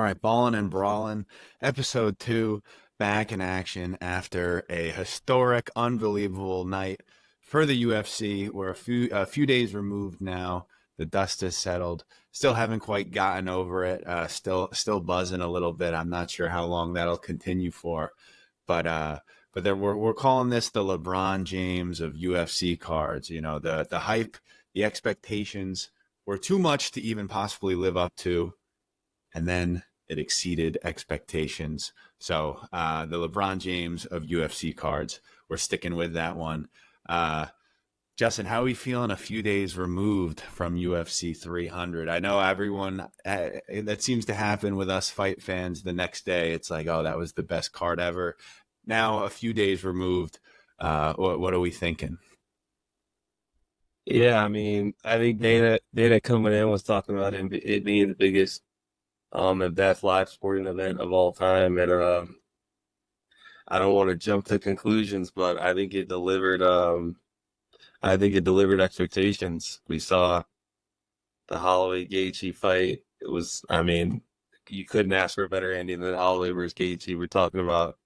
right, Ballin and Brawlin, episode 2, back in action after a historic, unbelievable night for the UFC. We're a few days removed now. The dust has settled. Still haven't quite gotten over it. Still buzzing a little bit. I'm not sure how long that'll continue for, but there we're calling this the LeBron James of UFC cards. You know, the hype, the expectations were too much to even possibly live up to, and then it exceeded expectations. So the LeBron James of UFC cards, we're sticking with that one. Justin, how are we feeling a few days removed from UFC 300? I know everyone, that seems to happen with us fight fans the next day. It's like, oh, that was the best card ever. Now, a few days removed, what are we thinking? Yeah, I mean, I think Dana coming in was talking about it being the biggest and best live sporting event of all time. And I don't want to jump to conclusions, but I think it delivered expectations. We saw the Holloway Gaethje fight. I mean, you couldn't ask for a better ending than Holloway versus Gaethje. We're talking about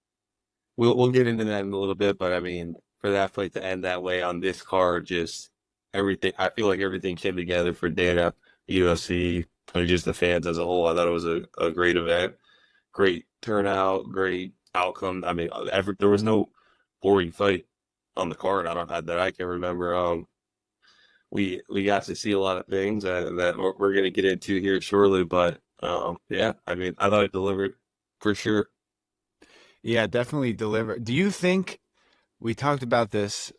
we'll get into that in a little bit, but I mean, for that fight to end that way on this card, just everything. I feel like everything came together for Dana, UFC, and just the fans as a whole. I thought it was a great event, great turnout, great outcome. I mean, there was no boring fight on the card. That I can remember. We got to see a lot of things that we're going to get into here shortly, but yeah, I mean, I thought it delivered for sure. Yeah, definitely deliver. Do you think we talked about this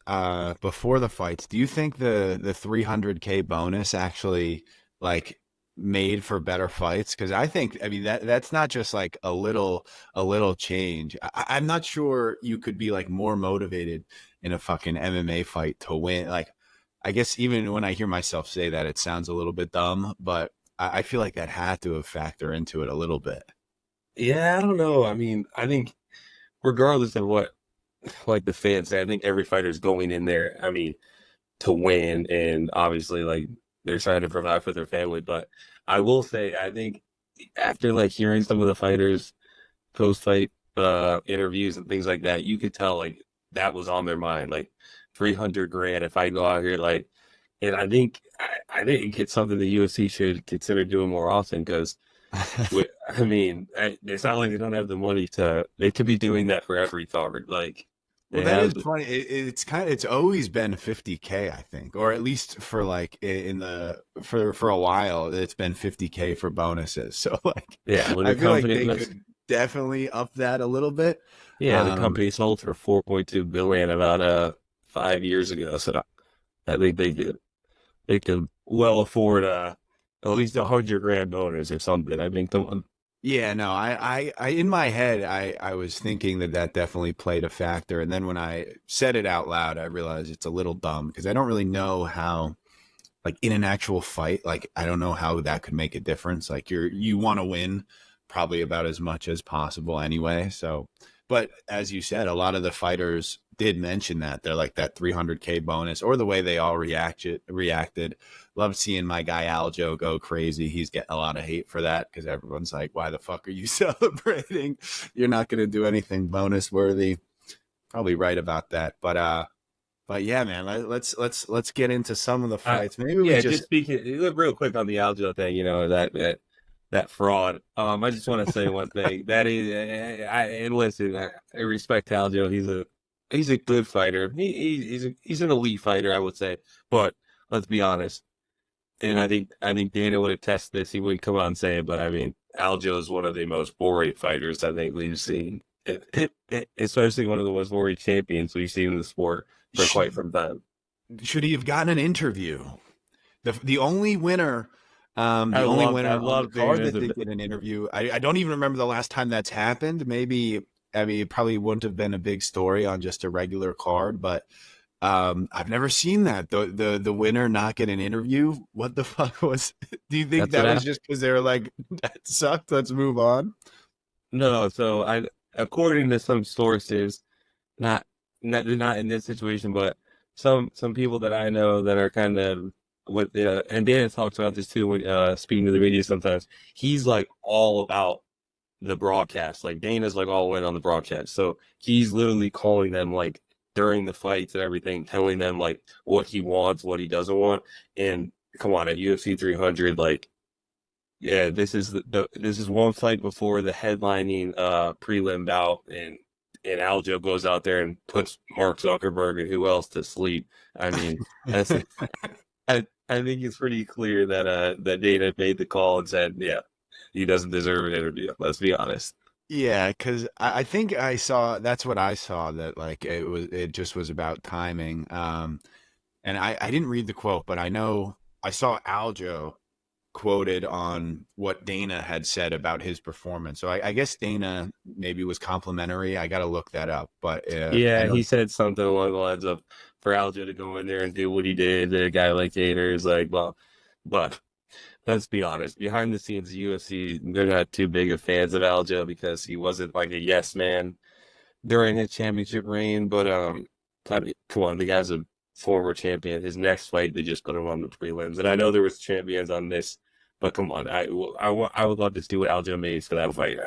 before the fights? Do you think the 300K bonus actually like made for better fights? Because I mean that's not just like a little change. I'm not sure you could be like more motivated in a fucking MMA fight to win. Like, I guess even when I hear myself say that, it sounds a little bit dumb, but I feel like that had to have factored into it a little bit. Yeah, I don't know. I mean, I think regardless of what like the fans say, I think every fighter's going in there, I mean, to win, and obviously like they're trying to provide for their family. But I will say, I think after like hearing some of the fighters post fight interviews and things like that, you could tell like that was on their mind. Like 300 grand if I go out here like, and I think it's something the UFC should consider doing more often because I mean, it's not like they don't have the money they could be doing that for every card. Like, Well, they that is have, funny. It's always been 50K, I think, or at least for like for a while, it's been 50K for bonuses. So like, yeah, when the I feel like company, they could definitely up that a little bit. yeah, the Um, company sold for 4.2 billion about 5 years ago. So I think they could well afford at least 100 grand bonus or something. I think the one, yeah, no, in my head, I was thinking that definitely played a factor, and then when I said it out loud, I realized it's a little dumb because I don't really know how, like in an actual fight, like I don't know how that could make a difference. Like you want to win probably about as much as possible anyway. So, but as you said, a lot of the fighters did mention that they're like that 300K bonus or the way they all reacted. Love seeing my guy Aljo go crazy. He's getting a lot of hate for that because everyone's like, "Why the fuck are you celebrating? You're not going to do anything bonus worthy." Probably right about that, but yeah, man, let's get into some of the fights. Maybe we yeah, just just speaking real quick on the Aljo thing, that fraud. I just want to say one thing. That is, and listen, I respect Aljo. He's a good fighter. He's an elite fighter, I would say. But let's be honest. And I think Dana would attest this. He wouldn't come out and say it, but I mean, Aljo is one of the most boring fighters I think we've seen. Especially one of the most boring champions we've seen in the sport for quite some time. should he have gotten an interview? The only winner, I on the love card Dana's. that did get an interview. I don't even remember the last time that's happened. Maybe, I mean, it probably wouldn't have been a big story on just a regular card, but I've never seen that. The winner not get an interview. What the fuck was? Do you think That's what that was happened. just because they were like, that sucked? Let's move on. No, so according to some sources, not not in this situation, but some people that I know that are kind of and Dan talks about this too when speaking to the media sometimes. He's like all about the broadcast. Like Dana's like all in on the broadcast. So he's literally calling them like during the fights and everything, telling them like what he wants, what he doesn't want. And come on, at UFC 300, like, yeah, this is one fight before the headlining prelim bout, and Aljo goes out there and puts Mark Zuckerberg and who else to sleep. I mean, that's I think it's pretty clear that that Dana made the call and said, yeah, he doesn't deserve an interview. Let's be honest. Yeah, because I think I saw that's what I saw, that like it just was about timing. And I didn't read the quote, but I know I saw Aljo quoted on what Dana had said about his performance. So I guess Dana maybe was complimentary. I got to look that up, but I Yeah, know. he said something along the lines of for Aljo to go in there and do what he did, a guy like Gator is like, well, but let's be honest, behind the scenes, UFC, they're not too big of fans of Aljo because he wasn't like a yes man during his championship reign. But come on, the guy's a former champion. His next fight, they just put him on the prelims, and I know there was champions on this, but come on, I would love to see what Aljo made for that fight.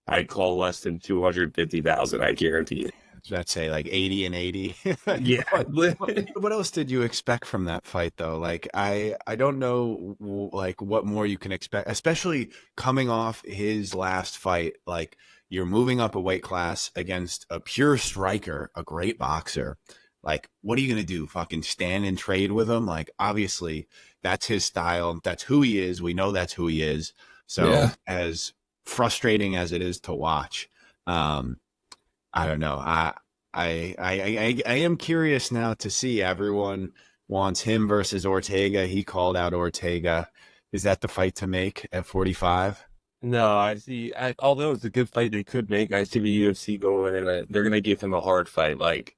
I'd call less than 250,000. I guarantee it. Let's say like 80 and 80. Yeah. What else did you expect from that fight though? Like I don't know like what more you can expect, especially coming off his last fight. Like you're moving up a weight class against a pure striker, a great boxer. Like what are you going to do? Fucking stand and trade with him? Like obviously that's his style. That's who he is. We know that's who he is. So Yeah. as frustrating as it is to watch, um I don't know. I am curious now to see. Everyone wants him versus Ortega. He called out Ortega. Is that the fight to make at 45? No, I see. Although it's a good fight they could make, I see the UFC going and they're gonna give him a hard fight. Like,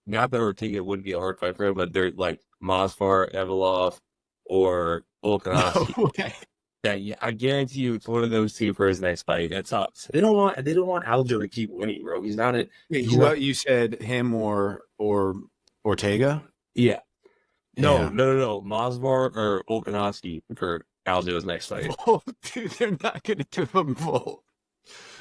not that Ortega wouldn't be a hard fight for him, but they're like Masvidal, Evolov, or No Volkanovski. way. That yeah, I guarantee you, it's one of those two for his next fight. That's up. They don't want Aljo to keep winning, bro. He's not a. Wait, He's not. you said him or Ortega? Yeah. Yeah. No. Masvidal or Volkanovski for Aljo's next fight. Oh, dude, they're not going to give him both.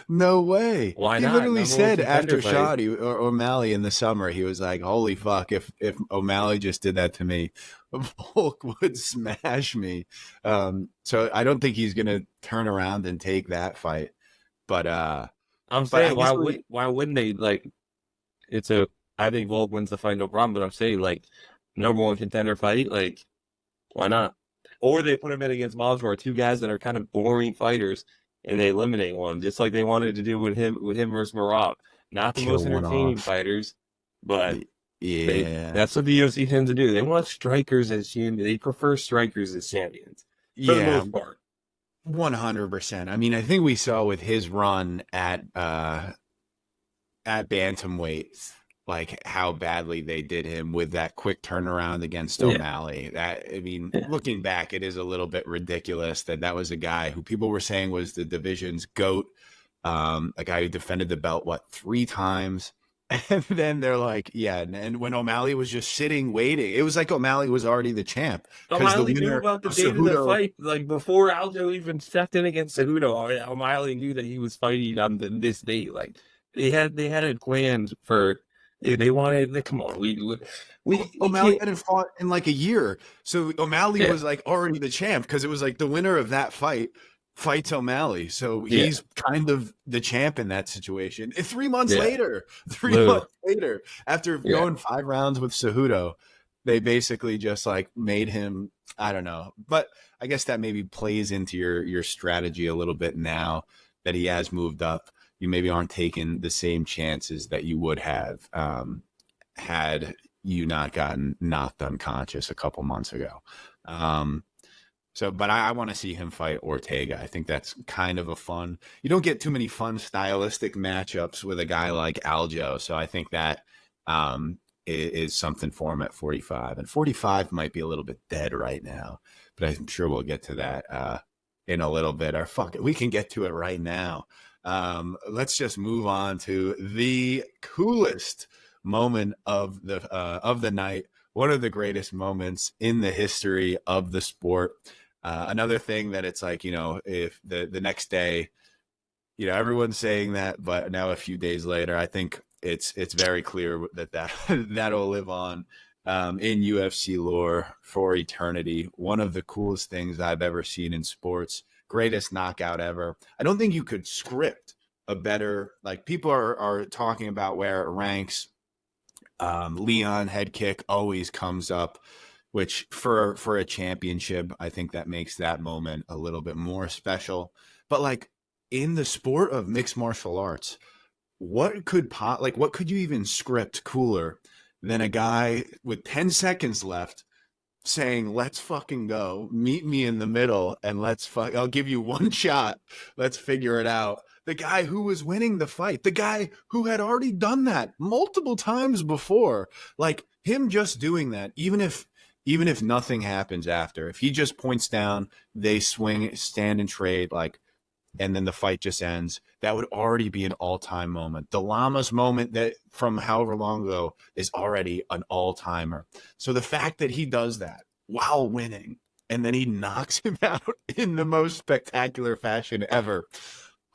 No way. Why He not? literally Number one said contender after fight. Shoddy or O'Malley in the summer, he was like, "Holy fuck! If O'Malley just did that to me, Volk would smash me." So I don't think he's gonna turn around and take that fight. But I'm I saying guess we. why wouldn't they like? It's a. I think Volk wins the fight, no problem. But I'm saying like number one contender fight, like why not? Or they put him in against Masvidal, two guys that are kind of boring fighters, and they eliminate one, just like they wanted to do with him versus Marab. Not the Kill most one entertaining off. fighters, but they Yeah, that's what the UFC tends to do. They want strikers as champions. They prefer strikers as champions for the yeah, most part. 100%. I mean, I think we saw with his run at bantamweight, like how badly they did him with that quick turnaround against Yeah, O'Malley. That I mean, yeah, looking back, it is a little bit ridiculous that that was a guy who people were saying was the division's GOAT, a guy who defended the belt what 3 times. And then they're like, yeah, and when O'Malley was just sitting waiting, it was like O'Malley was already the champ because the O'Malley knew winner about the of date of the Cejudo. fight, like before Aljo even stepped in against Cejudo. O'Malley knew that he was fighting on this date. Like they had it planned for. They wanted. Come on, we O'Malley can't. hadn't fought in like a year. So O'Malley Yeah, was like already the champ because it was like the winner of that fight fights O'Malley. So yeah, he's kind of the champ in that situation. And 3 months yeah, later, three literally, months later, after yeah. going 5 rounds with Cejudo, they basically just like made him, I don't know. But I guess that maybe plays into your strategy a little bit now that he has moved up. You maybe aren't taking the same chances that you would have had you not gotten knocked unconscious a couple months ago. Um, but I want to see him fight Ortega. I think that's kind of a fun. You don't get too many fun stylistic matchups with a guy like Aljo. So I think that is something for him at 45. And 45 might be a little bit dead right now, but I'm sure we'll get to that in a little bit. Or fuck it, we can get to it right now. Let's just move on to the coolest moment of the night, one of the greatest moments in the history of the sport. Another thing that it's like, if the next day everyone's saying that, but now a few days later, I think it's very clear that that'll live on in UFC lore for eternity. One of the coolest things I've ever seen in sports. Greatest knockout ever. I don't think you could script a better, like, people are talking about where it ranks. Leon head kick always comes up, which for a championship, I think that makes that moment a little bit more special. But like, in the sport of mixed martial arts, what could you even script cooler than a guy with 10 seconds left saying, "Let's fucking go. Meet me in the middle and I'll give you one shot. Let's figure it out." The guy who was winning the fight, the guy who had already done that multiple times before, like him just doing that, even if nothing happens after, if he just points down, they swing, stand and trade, like, and then the fight just ends, that would already be an all-time moment. The Llamas moment that from however long ago is already an all-timer. So the fact that he does that while winning and then he knocks him out in the most spectacular fashion ever.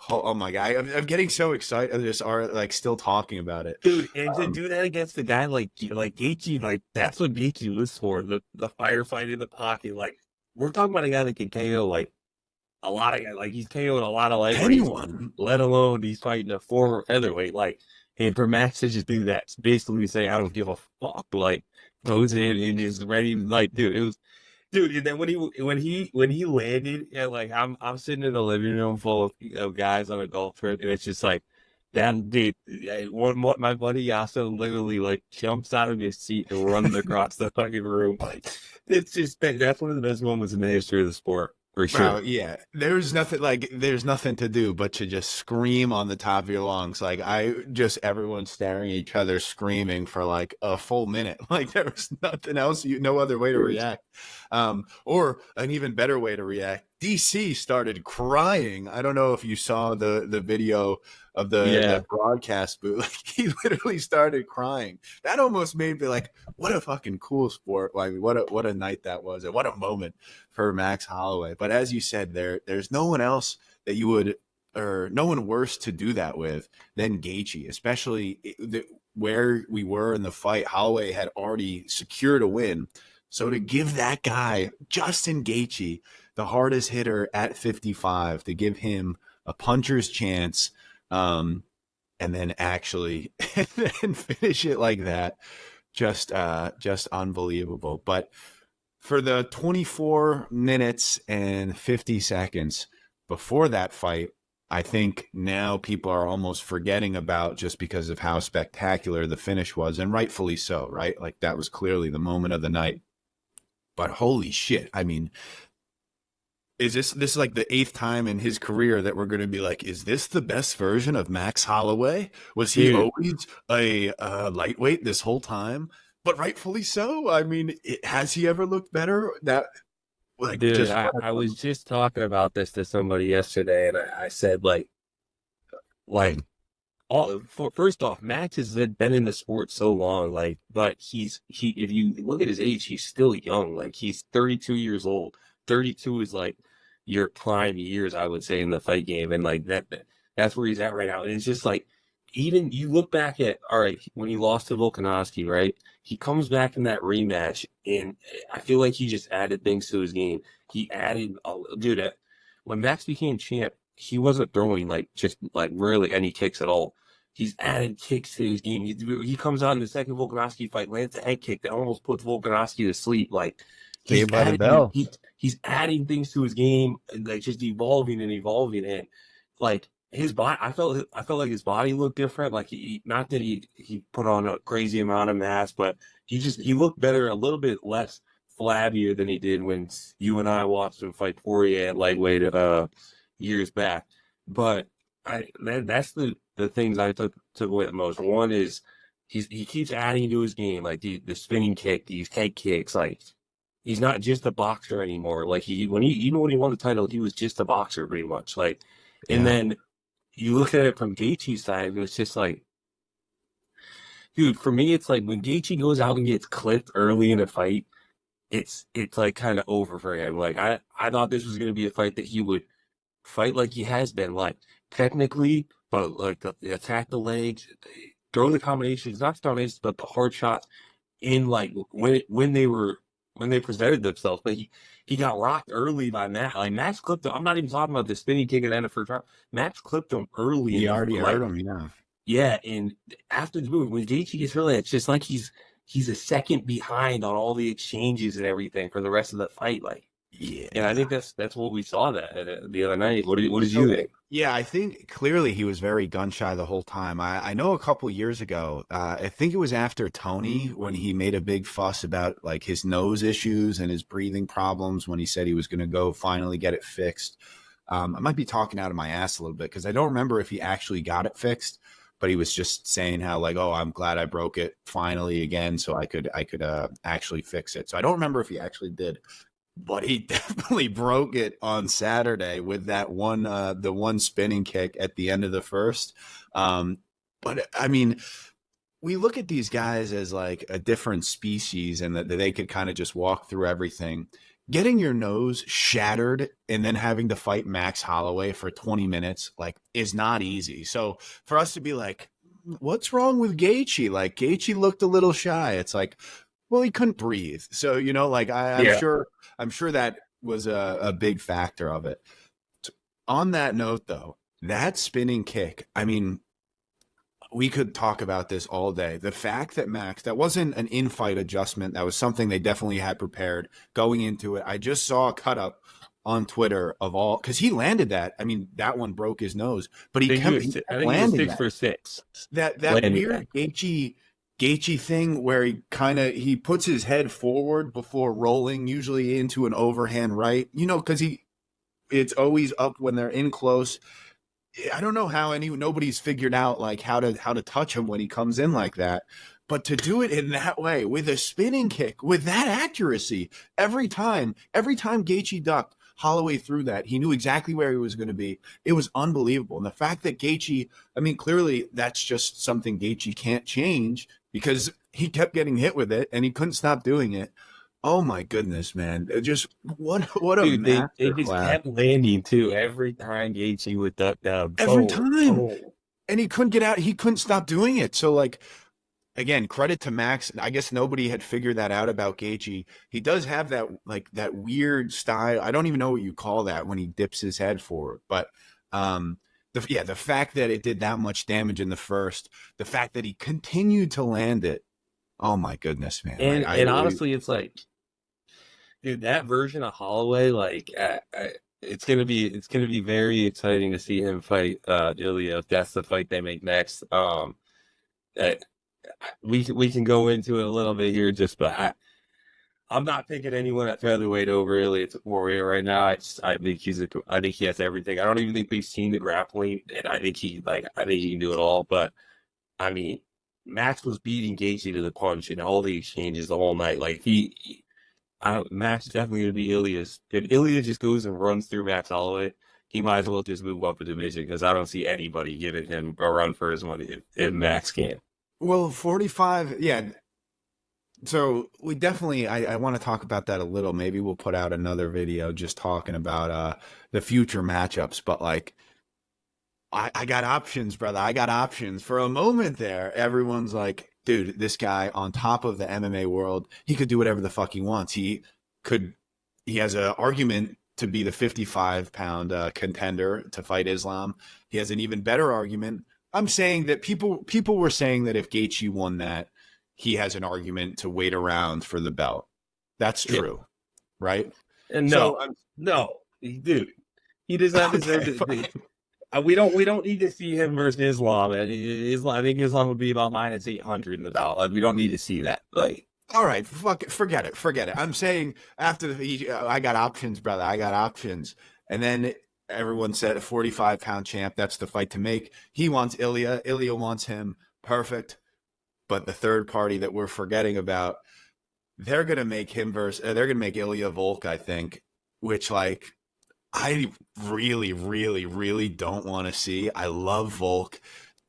Oh my God. I'm getting so excited. I just are like still talking about it. Dude, and to do that against a guy like Gaethje, like that's what Gaethje was for, the firefight in the pocket. Like, we're talking about a guy that can KO like a lot of guys, like he's KO'd a lot of lightweights, Anyone. let alone he's fighting a former featherweight. Like, and for Max to just do that, basically say, I don't give a fuck, like goes in and is ready, like, dude, it was, dude. And then when he landed, and like I'm sitting in the living room full of guys on a golf trip, and it's just like that dude. My buddy Yasa literally like jumps out of his seat and runs across the fucking room. Like, it's just that's one of the best moments in the history of the sport. For sure. Bro, yeah. There's nothing to do but to just scream on the top of your lungs. Like, everyone staring at each other screaming for like a full minute. Like, there was nothing else, no other way to react. Or an even better way to react. DC started crying. I don't know if you saw the video of the broadcast booth. Like, he literally started crying. That almost made me like, what a fucking cool sport. Like, what a night that was, and what a moment for Max Holloway. But as you said, there's no one else that you would, or no one worse to do that with than Gaethje, especially where we were in the fight. Holloway had already secured a win. So to give that guy, Justin Gaethje, the hardest hitter at 55, to give him a puncher's chance, and then actually and then finish it like that, just unbelievable. But for the 24 minutes and 50 seconds before that fight, I think now people are almost forgetting about, just because of how spectacular the finish was, and rightfully so, right? Like, that was clearly the moment of the night. But holy shit, I mean, is this like the 8th time in his career that we're going to be like, is this the best version of Max Holloway? Was he always a lightweight this whole time? But rightfully so. I mean, has he ever looked better? That, like, Dude, just I was just talking about this to somebody yesterday, and I said like first off, Max has been in the sport so long, like, but if you look at his age, he's still young. Like, he's 32 years old. 32 is like your prime years, I would say, in the fight game, and like that's where he's at right now. And it's just like, even you look back at, all right, when he lost to Volkanovski, right? He comes back in that rematch, and I feel like he just added things to his game. He added, dude, when Max became champ, he wasn't throwing like just like rarely any kicks at all. He's added kicks to his game. He comes out in the second Volkanovski fight, lands a head kick that almost puts Volkanovski to sleep. Like, Saved by the bell. he's adding things to his game, and like just evolving and evolving. And like his body, I felt like his body looked different. Like, not that he put on a crazy amount of mass, but he looked better, a little bit less flabbier than he did when you and I watched him fight Poirier at lightweight years back. But that's the things I took away the most. One is he keeps adding to his game, like the spinning kick, these head kicks. Like, he's not just a boxer anymore. Like, when he won the title, he was just a boxer pretty much. Like, and then you look at it from Gaethje's side, it's just like, dude, for me, it's like when Gaethje goes out and gets clipped early in a fight, it's like kind of over for him. Like, I thought this was going to be a fight that he would fight like he has been, like technically, but like the attack the legs, throw the combinations, not the combinations, but the hard shots in like when they presented themselves. But he got rocked early by Max. Like Max clipped him. I'm not even talking about the spinning kick at the end of the first round. Max clipped him early He in already like hurt him, yeah. yeah, and after the move, when Gaethje gets really, it's just like he's a second behind on all the exchanges and everything for the rest of the fight. Like, and I Yeah. think that's what we saw that the other night. What did you So, think? yeah, I think clearly he was very gun shy the whole time. I know a couple years ago, I think it was after Tony when he made a big fuss about like his nose issues and his breathing problems when he said he was going to go finally get it fixed. I might be talking out of my ass a little bit because I don't remember if he actually got it fixed, but he was just saying how like, oh, I'm glad I broke it finally again, so I could actually fix it. So I don't remember if he actually did, but he definitely broke it on Saturday with that one, the one spinning kick at the end of the first. But I mean, we look at these guys as like a different species and that they could kind of just walk through everything. Getting your nose shattered and then having to fight Max Holloway for 20 minutes, like, is not easy. So for us to be like, what's wrong with Gaethje? Like, Gaethje looked a little shy. It's like, well, he couldn't breathe. So, like Yeah, I'm sure that was a big factor of it. On that note, though, that spinning kick, I mean, we could talk about this all day. The fact that Max, that wasn't an in-fight adjustment. That was something they definitely had prepared going into it. I just saw a cut up on Twitter of all, because he landed that. I mean, that one broke his nose, but he I kept think he was landing six that. for six That landing weird that. Gaethje thing where he puts his head forward before rolling, usually into an overhand right. Because it's always up when they're in close. I don't know how nobody's figured out like how to touch him when he comes in like that. But to do it in that way with a spinning kick with that accuracy every time Gaethje ducked, Holloway threw that. He knew exactly where he was going to be. It was unbelievable. And the fact that Gaethje, I mean, clearly that's just something Gaethje can't change because he kept getting hit with it and he couldn't stop doing it. Oh my goodness, man! Just what a Dude, they master just class kept landing too every time Gaethje would duck down. every Boom, time. boom. And he couldn't get out. He couldn't stop doing it. So, like, again, credit to Max. I guess nobody had figured that out about Gaethje. He does have that weird style. I don't even know what you call that when he dips his head forward. But the fact that it did that much damage in the first, the fact that he continued to land it. Oh my goodness, man! Like And honestly, it's like, dude, that version of Holloway, like, it's gonna be very exciting to see him fight Ilia if that's the fight they make next. Uh, we can go into it a little bit here, but I'm not picking anyone at featherweight over Ilia Topuria right now. I think I think he has everything. I don't even think we've seen the grappling, and I think he can do it all. But I mean, Max was beating Gaethje to the punch in all the exchanges the whole night. Like Max is definitely gonna be Ilia's. If Ilia just goes and runs through Max Holloway, he might as well just move up a division because I don't see anybody giving him a run for his money if Max can. well, 45. Yeah, so we definitely I want to talk about that a little. Maybe we'll put out another video just talking about the future matchups. But like I got options, brother. I got options. For a moment there, everyone's like, dude, this guy on top of the MMA world, he could do whatever the fuck he wants. Could he has an argument to be the 55-pound contender to fight Islam. He has an even better argument. I'm saying that people were saying that if Gaethje won that, he has an argument to wait around for the belt. That's Yeah. true, right? And So no, dude, he does not deserve okay, to. We don't need to see him versus Islam. And Islam, I think Islam would be about -800 in the dollar. Like, we don't need to see that. Like, all right, fuck it, forget it. I'm saying after I got options, brother. I got options, and then everyone said a 45-pound champ. That's the fight to make. He wants Ilia. Ilia wants him. Perfect. But the third party that we're forgetting about, they're gonna make him they're gonna make Ilia Volk, I think, which like I really, really, really don't want to see. I love Volk,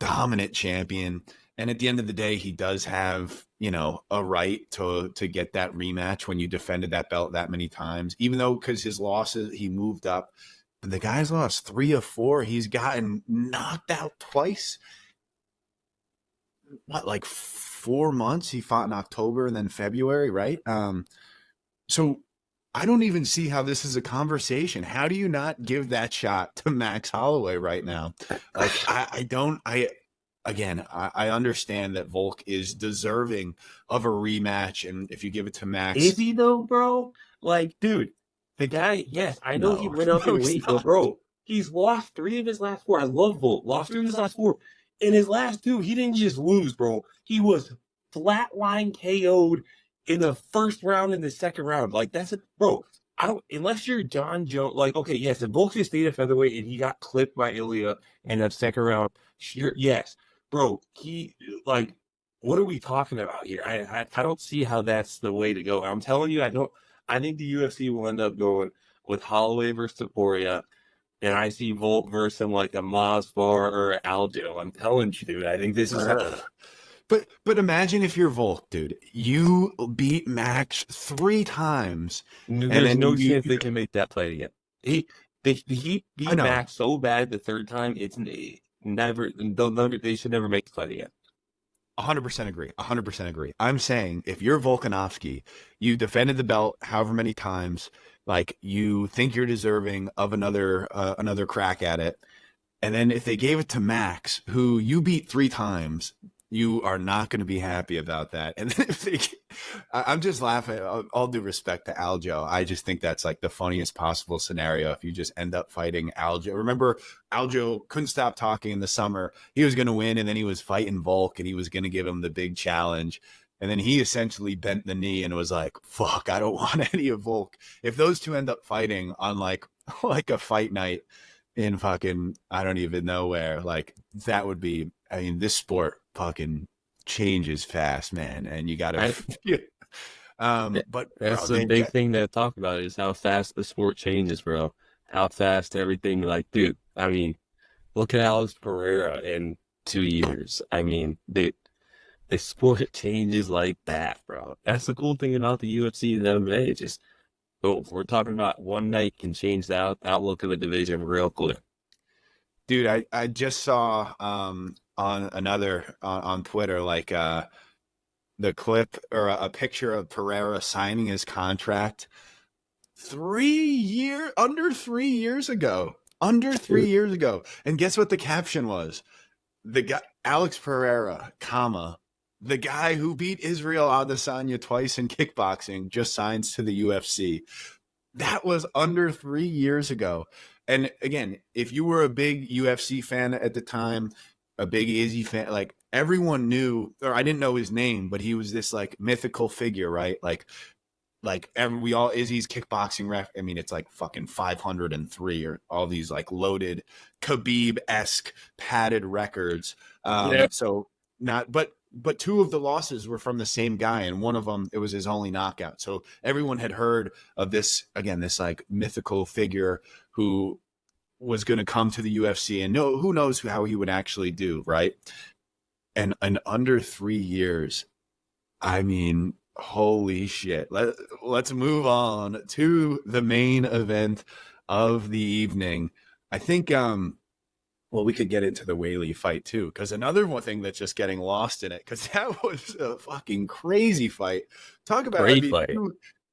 dominant champion. And at the end of the day, he does have, a right to get that rematch when you defended that belt that many times. Even though because his losses, he moved up. the guy's lost 3 of 4. He's gotten knocked out twice. What, like 4 months? He fought in October and then February, right? So I don't even see how this is a conversation. How do you not give that shot to Max Holloway right now? Like, I understand that Volk is deserving of a rematch, and if you give it to Max, Is he though, bro? Like, dude, the guy, yes, I know he went up in weight, but bro, he's lost 3 of his last 4. I love Volk. Lost 3 of his last 4. In his last 2, he didn't just lose, bro. He was flatline KO'd in the first round and the second round. Like, that's it, bro. I don't, unless you're John Jones, like, okay, yes, if Volk just stayed at featherweight and he got clipped by Ilia in that second round, sure, yes, bro, he, like, what are we talking about here? I don't see how that's the way to go. I'm telling you, I don't. I think the UFC will end up going with Holloway versus Topuria, and I see Volt versus him like a Masvar or Aljo. I'm telling you, dude. I think this is. But imagine if you're Volk, dude. You beat Max 3 times. There's no chance they can make that fight again. He beat Max so bad the third time. It's never. They should never make the fight again. 100% agree. 100% agree. I'm saying if you're Volkanovski, you defended the belt however many times, like you think you're deserving of another crack at it, and then if they gave it to Max, who you beat 3 times, you are not going to be happy about that. And then if they, I'm just laughing. All due respect to Aljo, I just think that's like the funniest possible scenario if you just end up fighting Aljo. Remember, Aljo couldn't stop talking in the summer. He was going to win, and then he was fighting Volk, and he was going to give him the big challenge. And then he essentially bent the knee and was like, fuck, I don't want any of Volk. If those two end up fighting on like a fight night in fucking, I don't even know where, like that would be, I mean, this sport fucking changes fast, man. And you got to, but that's the big thing to talk about is how fast the sport changes, bro. How fast everything, like, dude, I mean, look at Alex Pereira in 2 years. I mean, the sport changes like that, bro. That's the cool thing about the UFC and MMA. Just, oh, we're talking about one night can change the outlook of the division real quick. Dude, I just saw on on Twitter, like the clip or a picture of Pereira signing his contract under 3 years ago. Under 3 years ago. And guess what the caption was? The guy, Alex Pereira, comma, the guy who beat Israel Adesanya twice in kickboxing, just signs to the UFC. That was under 3 years ago. And again, if you were a big UFC fan at the time, a big Izzy fan, like everyone knew, or I didn't know his name, but he was this like mythical figure, right? Like we all, Izzy's kickboxing ref. I mean, it's like fucking 503 or all these like loaded Khabib-esque padded records. So not, but 2 of the losses were from the same guy, and one of them, it was his only knockout. So everyone had heard of this, again, this like mythical figure who was going to come to the UFC, and who knows how he would actually do, right? And under 3 years, I mean, holy shit. Let's move on to the main event of the evening. I think, well, we could get into the Weili fight too, because another one thing that's just getting lost in it, because that was a fucking crazy fight. Talk about fight.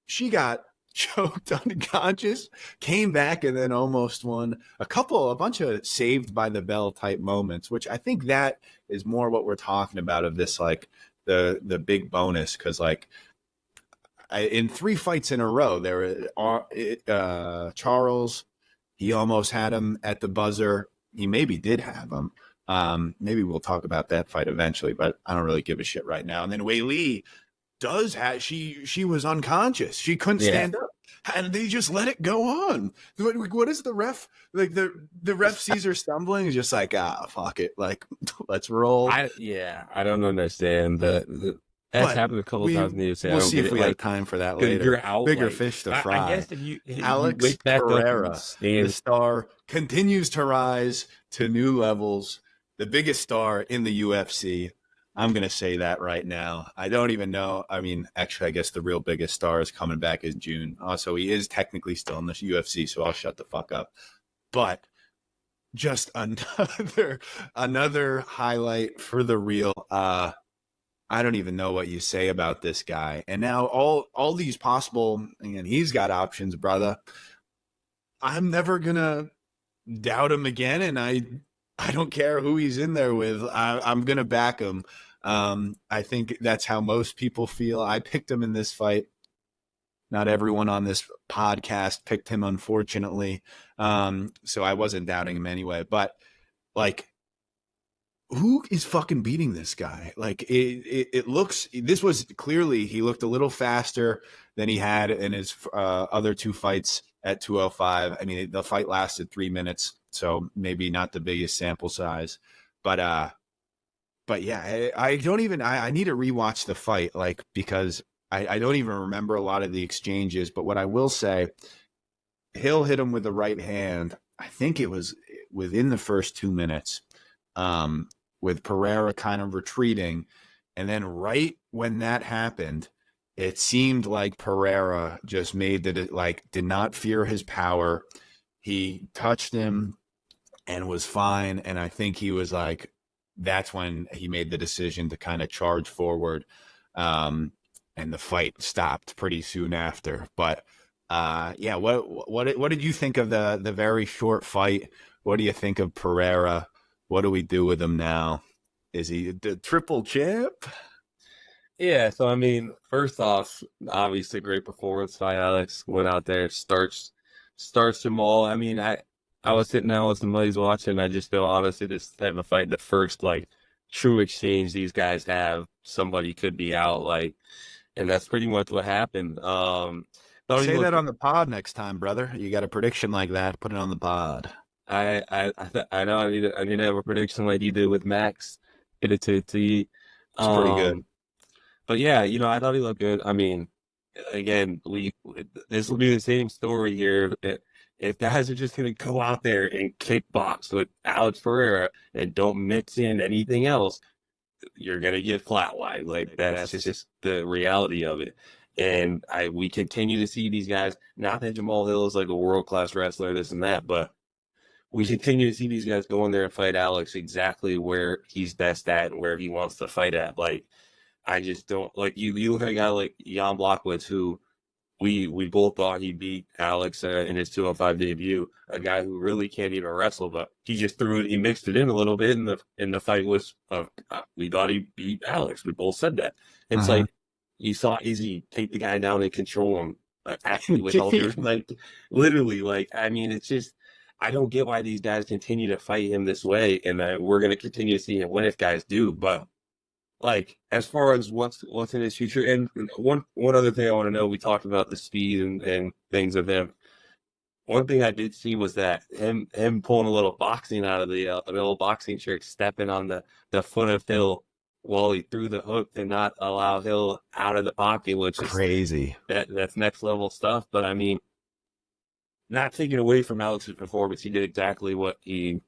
She got choked unconscious, came back, and then almost won a bunch of saved by the bell type moments, which I think that is more what we're talking about of this, like the big bonus, because like in 3 fights in a row, there were Charles, he almost had him at the buzzer. He maybe did have him. Maybe we'll talk about that fight eventually, but I don't really give a shit right now. And then Weili does have, she was unconscious. She couldn't stand up, and they just let it go on. What is the ref? Like the ref sees her stumbling, is just like, fuck it, like let's roll. I don't understand that's happened a couple times in the UFC. We'll see if we have time for that later. You're out, bigger fish to fry. I guess if Alex Pereira, the star, continues to rise to new levels. The biggest star in the UFC. I'm going to say that right now. I don't even know. I mean, actually, I guess the real biggest star is coming back in June. So he is technically still in the UFC, so I'll shut the fuck up. but just another highlight for the reel. I don't even know what you say about this guy. And now all these possible, and he's got options, brother. I'm never gonna doubt him again, and I don't care who he's in there with. I'm gonna back him. I think that's how most people feel. I picked him in this fight. Not everyone on this podcast picked him, unfortunately. So I wasn't doubting him anyway. But like, who is fucking beating this guy? Like, it looks. This was clearly he looked a little faster than he had in his other two fights at 205. I mean, the fight lasted 3 minutes, so maybe not the biggest sample size, but yeah, I don't even. I need to rewatch the fight, like, because I don't even remember a lot of the exchanges. But what I will say, Hill hit him with the right hand. I think it was within the first 2 minutes, with Pereira kind of retreating. And then right when that happened, it seemed like Pereira just did not fear his power. He touched him and was fine. And I think he was like, that's when he made the decision to kind of charge forward. And the fight stopped pretty soon after. But yeah, what did you think of the very short fight? What do you think of Pereira? What do we do with him now? Is he the triple champ? Yeah, so I mean, first off, obviously great performance by Alex. Went out there, starts them all. I mean, I was sitting down with some buddies watching. I just feel honestly this type of fight, the first like true exchange these guys have, somebody could be out, like, and that's pretty much what happened. Say that on the pod next time, brother. You got a prediction like that? Put it on the pod. I know I need to have a prediction like you did with Max. Get it to you. It's pretty good. But yeah, I thought he looked good. I mean, again, this will be the same story here. If guys are just gonna go out there and kickbox with Alex Pereira and don't mix in anything else, you're gonna get flatlined. Like that's just the reality of it. And we continue to see these guys. Not that Jamal Hill is like a world-class wrestler, this and that, but we continue to see these guys go in there and fight Alex exactly where he's best at and where he wants to fight at. Like, I just don't like you look at a guy like Jan Blachowicz, who we both thought he beat Alex in his 205 debut, a guy who really can't even wrestle, but he just he mixed it in a little bit, and the fight was we thought he beat Alex. We both said that. It's like you saw Izzy take the guy down and control him, actually with all due, like literally, like, I mean, it's just, I don't get why these guys continue to fight him this way, and we're going to continue to see him win if guys do. But like, as far as what's in his future, and one other thing I want to know, we talked about the speed and things of him. One thing I did see was that him pulling a little boxing out of the old boxing trick, stepping on the foot of Hill while he threw the hook to not allow Hill out of the pocket, which is crazy. That's next level stuff. But I mean, not taking away from Alex's performance, he did exactly what he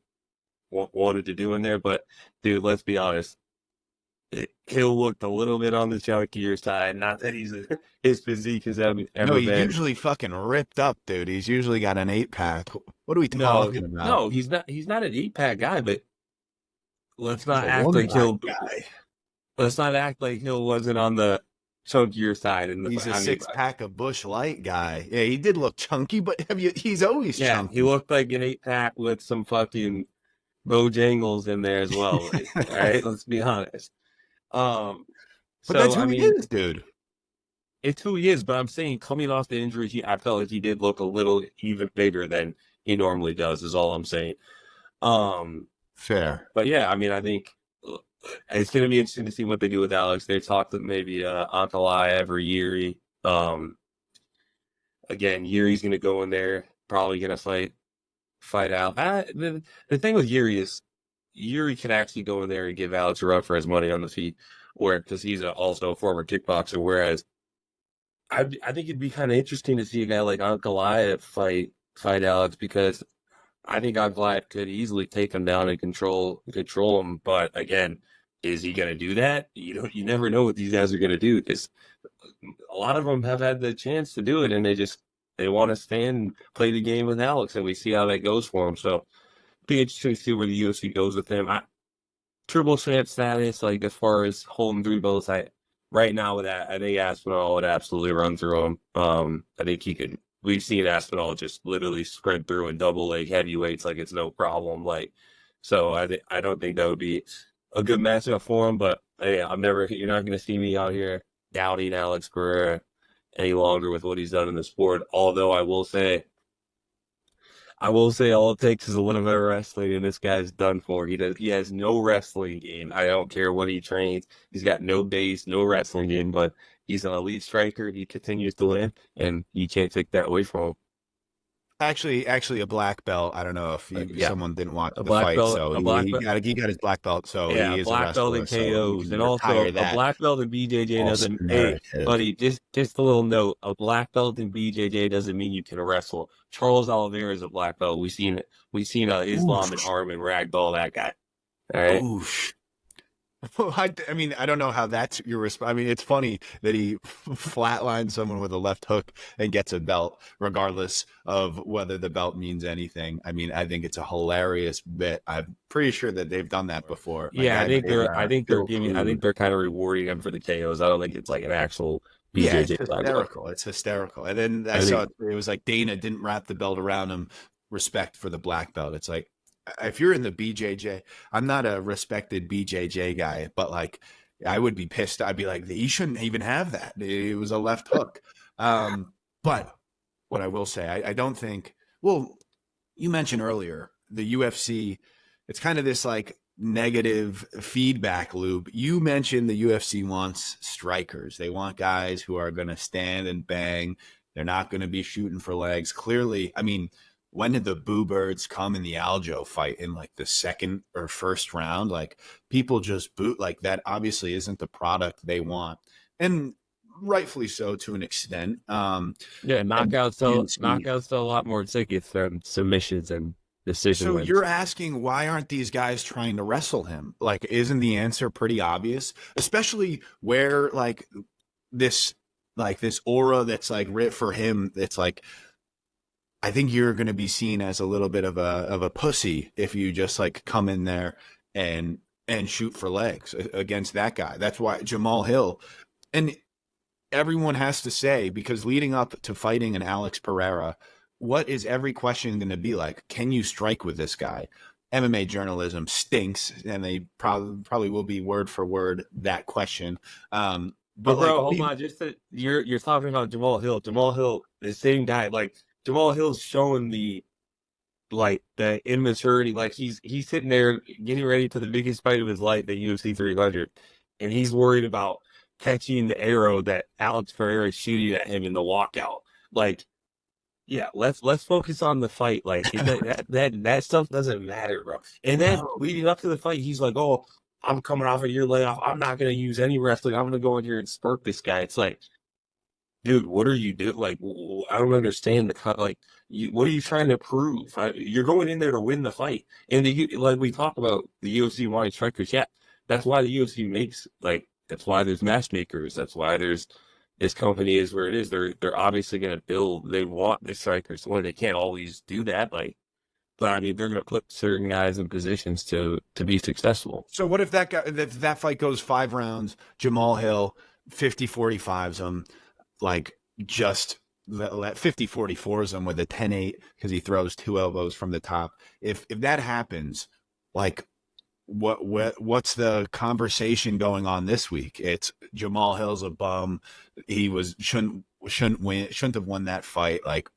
wanted to do in there. But dude, let's be honest, Hill looked a little bit on the chunkier side. Not that his physique has ever no, he's been. usually fucking ripped up, dude. He's usually got an 8-pack. What are we talking about? No, he's not. He's not an 8-pack guy. But let's not act like Hill. Let's not act like Hill wasn't on the chunkier side. He's a 6-pack of Bush Light guy. Yeah, he did look chunky, but he's always chunky. He looked like an 8-pack with some fucking Bojangles in there as well. Like, all right, let's be honest. But that's who he is, dude. It's who he is, but I'm saying coming off the injury, I felt like he did look a little even bigger than he normally does, is all I'm saying. Fair. But yeah, I mean, I think it's going to be interesting to see what they do with Alex. They talked that maybe Ankalaev or Jiri. Again, Yuri's going to go in there, probably going to fight out. The thing with Jiri is Jiri can actually go in there and give Alex a run for his money on the feet, because he's also a former kickboxer. Whereas I think it'd be kind of interesting to see a guy like Ankalaev fight Alex, because I think Ankalaev could easily take him down and control him. But again, is he going to do that? You never know what these guys are going to do, because a lot of them have had the chance to do it and they just they want to stand, play the game with Alex, and we see how that goes for him. So, be interesting to see where the UFC goes with him. Triple champ status, like as far as holding three belts, right now with that, I think Aspinall would absolutely run through him. I think he could. We've seen Aspinall just literally sprint through and double leg heavyweights like it's no problem. Like, so I don't think that would be a good matchup for him. But hey, you're not going to see me out here doubting Alex Pereira any longer with what he's done in the sport. Although I will say all it takes is a little bit of wrestling, and this guy's done for. He has no wrestling game. I don't care what he trains. He's got no base, no wrestling game, but he's an elite striker. He continues to win, and you can't take that away from him. Actually, a black belt. I don't know if Yeah, someone didn't watch a the black fight, belt, so a black belt. he got his black belt, so Yeah, he a is a black belt wrestler. in So you KOs, can and also retire a that black belt in BJJ false doesn't. Hey, narrative. buddy, just a little note: a black belt in BJJ doesn't mean you can wrestle. Charles Oliveira is a black belt. We've seen it. We've seen Islam and Oof. Arm and ragdoll that guy. All right. Oof. Well, I mean, I don't know how that's your response. I mean, it's funny that he flatlines someone with a left hook and gets a belt, regardless of whether the belt means anything. I mean, I think it's a hilarious bit. I'm pretty sure that they've done that before. Like, Yeah, I think they're Phil giving. I Clue. think they're kind of rewarding him for the KOs. I don't think it's like an actual Yeah, it's BJJ black belt. hysterical. It's hysterical. And then I I saw think. it was like Dana didn't wrap the belt around him. Respect for the black belt. It's like if you're in the BJJ, I'm not a respected BJJ guy, but like I would be pissed. I'd be like, he shouldn't even have that. It was a left hook. But what I will say, I don't think. Well, you mentioned earlier the UFC. It's kind of this like negative feedback loop. You mentioned the UFC wants strikers. They want guys who are going to stand and bang. They're not going to be shooting for legs. Clearly, I mean, when did the Boo Birds come in the Aljo fight in like the second or first round? Like people just boot like that. Obviously, isn't the product they want, and rightfully so to an extent. Yeah, And knockouts sell a lot more tickets than submissions and decision so you're wins. asking why aren't these guys trying to wrestle him? Like, isn't the answer pretty obvious? Especially where this this aura that's like writ for him. That's like I think you're going to be seen as a little bit of a pussy if you just like come in there and shoot for legs against that guy. That's why Jamal Hill and everyone has to say, because leading up to fighting an Alex Pereira, what is every question going to be like? Can you strike with this guy? MMA journalism stinks, and they probably will be word for word that question. But But like, bro, hold on, you're talking about Jamal Hill. Jamal Hill, the same guy. Like Jamal Hill's showing the immaturity. Like he's sitting there getting ready for the biggest fight of his life at UFC 300, and he's worried about catching the arrow that Alex Pereira is shooting at him in the walkout. Like, yeah, let's focus on the fight. Like that stuff doesn't matter, bro. And then no, leading up to the fight, he's like, "Oh, I'm coming off a year layoff. I'm not gonna use any wrestling. I'm gonna go in here and spurt this guy." It's like, dude, what are you doing? Like, I don't understand like, what are you trying to prove? You're going in there to win the fight, and like we talk about the UFC wanting strikers. Yeah, that's why the UFC makes like that's why there's matchmakers. That's why this company is where it is. They're obviously going to build. They want the strikers. Well, they can't always do that. Like, but I mean, they're going to put certain guys in positions to be successful. so what if that fight goes 5 rounds? Jamal Hill 50-45s him, like just let 50-44s him with a 10-8 because he throws two elbows from the top. If that happens, like what's the conversation going on this week? It's Jamal Hill's a bum. He shouldn't have won that fight. Like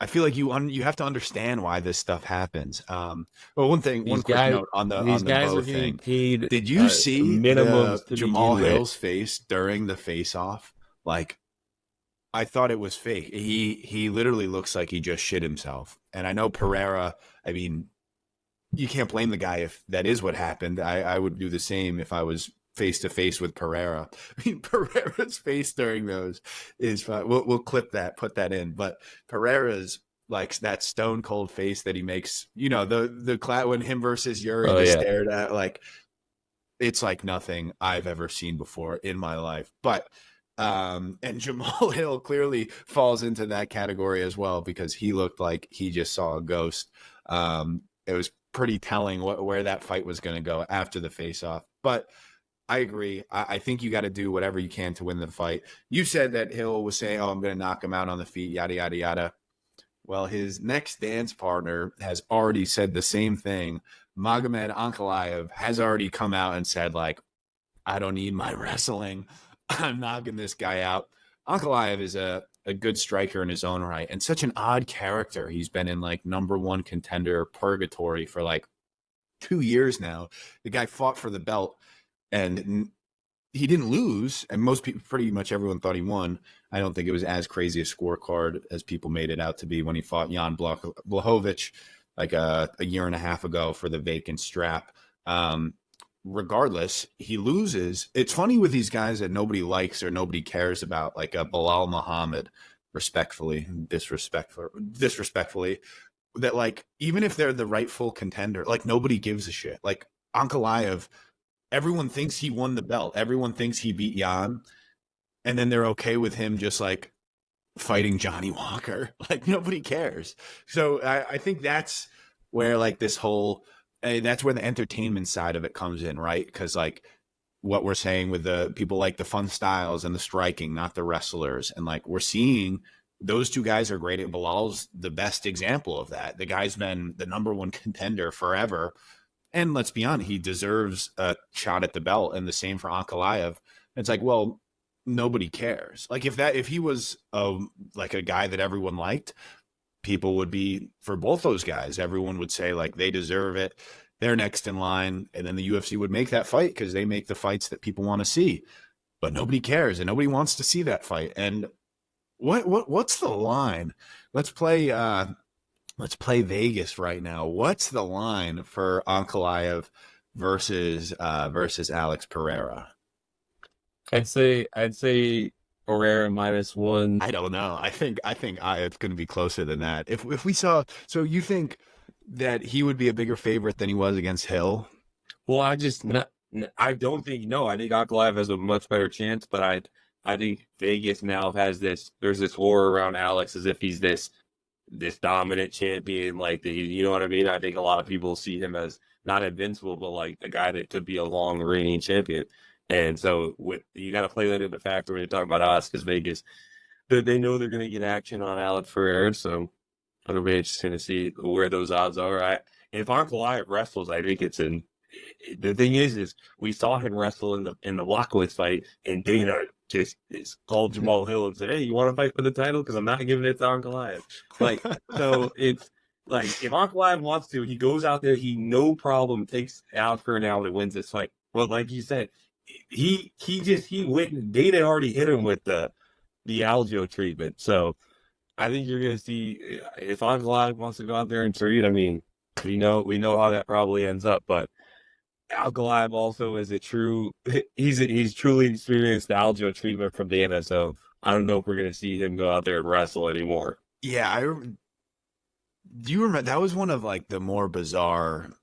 I feel like you have to understand why this stuff happens. Well, one quick note on These the guys Bo are getting thing. paid. Did you see the Minimums to Jamal begin with. Hill's face during the face off? Like I thought it was fake. He literally looks like he just shit himself. And I know Pereira, I mean, you can't blame the guy if that is what happened. I would do the same if I was face to face with Pereira. I mean, Pereira's face during those is fine. We'll clip that, put that in. But Pereira's like that stone cold face that he makes. You know, the when him versus Jiri, Oh yeah. stared at, like it's like nothing I've ever seen before in my life. But And Jamal Hill clearly falls into that category as well because he looked like he just saw a ghost. It was pretty telling where that fight was going to go after the face-off. But I agree. I think you got to do whatever you can to win the fight. You said that Hill was saying, "Oh, I'm going to knock him out on the feet," yada yada yada. Well, his next dance partner has already said the same thing. Magomed Ankalaev has already come out and said, like, I don't need my wrestling. I'm knocking this guy out. Ankalaev is a good striker in his own right and such an odd character. He's been in like number one contender purgatory for like 2 years now. The guy fought for the belt and he didn't lose. And most people, pretty much everyone thought he won. I don't think it was as crazy a scorecard as people made it out to be when he fought Jan Blachowicz like a year and a half ago for the vacant strap. Regardless, he loses. It's funny with these guys that nobody likes or nobody cares about, like a Bilal Muhammad, disrespectfully, that like even if they're the rightful contender, like nobody gives a shit. Like Ankalaev, everyone thinks he won the belt. Everyone thinks he beat Jan, and then they're okay with him just like fighting Johnny Walker. Like nobody cares. So I think that's where like this whole that's where the entertainment side of it comes in, right? Because like what we're saying with the people like the fun styles and the striking, not the wrestlers, and like we're seeing those two guys are great. Bilal's the best example of that. The guy's been the number one contender forever. And let's be honest, he deserves a shot at the belt, and the same for Ankalaev. It's like, well, nobody cares. Like if he was like a guy that everyone liked, people would be for both those guys. Everyone would say like they deserve it. They're next in line, and then the UFC would make that fight because they make the fights that people want to see. But nobody cares, and nobody wants to see that fight. And what's the line? Let's play Vegas right now. What's the line for Ankalaev versus Alex Pereira? I'd say Pereira -1. I don't know. I think it's going to be closer than that. If we saw, so you think that he would be a bigger favorite than he was against Hill? Well, I don't think no. I think Ankalaev has a much better chance, but I think Vegas now there's this horror around Alex as if he's this dominant champion, like you know what I mean? I think a lot of people see him as not invincible, but like a guy that could be a long reigning champion. And so you got to play that into factor when you're talking about us, because Vegas, they know they're going to get action on Alex Ferrer. So it'll be interesting to see where those odds are. If Ankalaev wrestles, I think it's in. The thing is we saw him wrestle in the Blachowicz fight, and Dana just called Jamal Hill and said, "Hey, you want to fight for the title? Because I'm not giving it to Ankalaev." Like, so it's like if Ankalaev wants to, he goes out there, he no problem takes Alex Ferrer out and wins this fight. Well, like you said, he went. Dana already hit him with the Aljo treatment. So I think you're gonna see if Ankalaev wants to go out there and treat. I mean, we know how that probably ends up, but Ankalaev also is he's truly experienced the Aljo treatment from Dana, so I don't know if we're gonna see him go out there and wrestle anymore. Yeah, do you remember that was one of like the more bizarre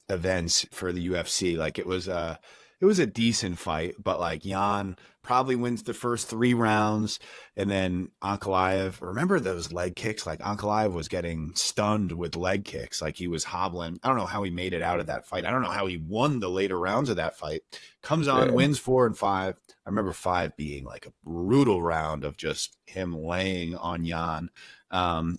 events for the UFC. Like it was a decent fight, but like Jan probably wins the first 3 rounds, and then Ankalaev. Remember those leg kicks? Like Ankalaev was getting stunned with leg kicks, like he was hobbling. I don't know how he made it out of that fight. I don't know how he won the later rounds of that fight. Comes on, wins 4 and 5. I remember 5 being like a brutal round of just him laying on Jan.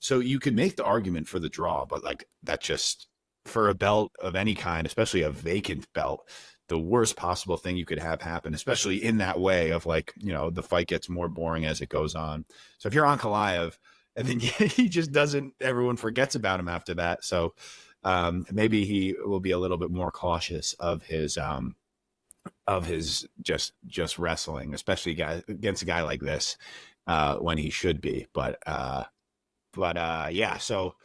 So you could make the argument for the draw, but like that just for a belt of any kind, especially a vacant belt, the worst possible thing you could have happen, especially in that way of like, the fight gets more boring as it goes on. So if you're Ankalaev and then he just doesn't, everyone forgets about him after that. So maybe he will be a little bit more cautious of his just wrestling, especially against a guy like this when he should be. But yeah, so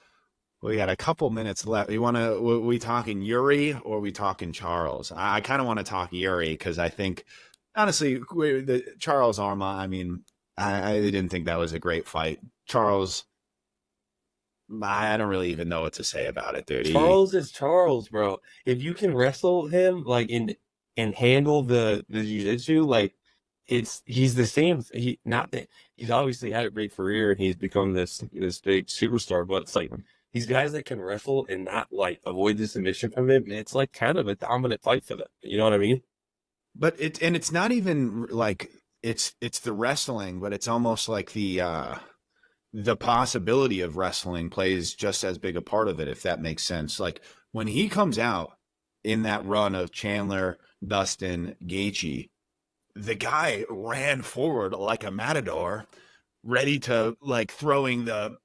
we got a couple minutes left. We talking Jiri or we talking Charles? I kind of want to talk Jiri because I think, honestly, the Charles Arma, I mean, I didn't think that was a great fight. Charles, I don't really even know what to say about it, dude. Charles is Charles, bro. If you can wrestle him, like, and handle the jiu-jitsu, like, he's the same. He not that he's obviously had a great career and he's become this big superstar, but it's like these guys that can wrestle and not like avoid the submission from him. It's like kind of a dominant fight for them. You know what I mean? But it's not even like it's the wrestling, but it's almost like the possibility of wrestling plays just as big a part of it, if that makes sense. Like when he comes out in that run of Chandler, Dustin, Gaethje, the guy ran forward like a matador, ready to like throwing the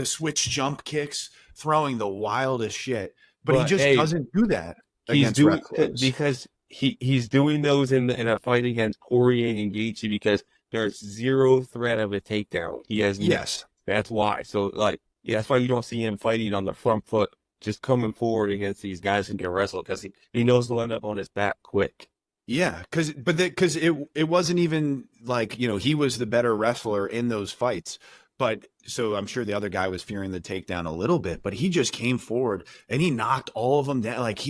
switch jump kicks, throwing the wildest shit. But he But just hey, doesn't do that he's against doing wrestlers. because he's doing those in a fight against Poirier and Gaethje because there's zero threat of a takedown. He has Yes. that's why. So like yeah, that's why you don't see him fighting on the front foot, just coming forward against these guys who can wrestle because he knows he'll end up on his back quick. Yeah, because it wasn't even like, he was the better wrestler in those fights. But so I'm sure the other guy was fearing the takedown a little bit, but he just came forward and he knocked all of them down. Like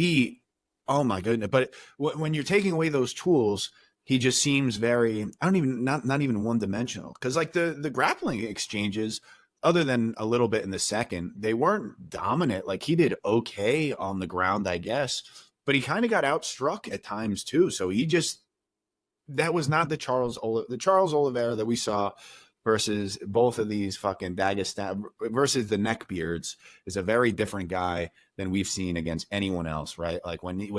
oh my goodness. But when you're taking away those tools, he just seems very, I don't even, not even one dimensional. Cause like the grappling exchanges, other than a little bit in the second, they weren't dominant. Like he did okay on the ground, I guess, but he kind of got outstruck at times too. So that was not the Charles Oliveira that we saw versus both of these fucking Dagestan versus the neckbeards is a very different guy than we've seen against anyone else, right? Like when he's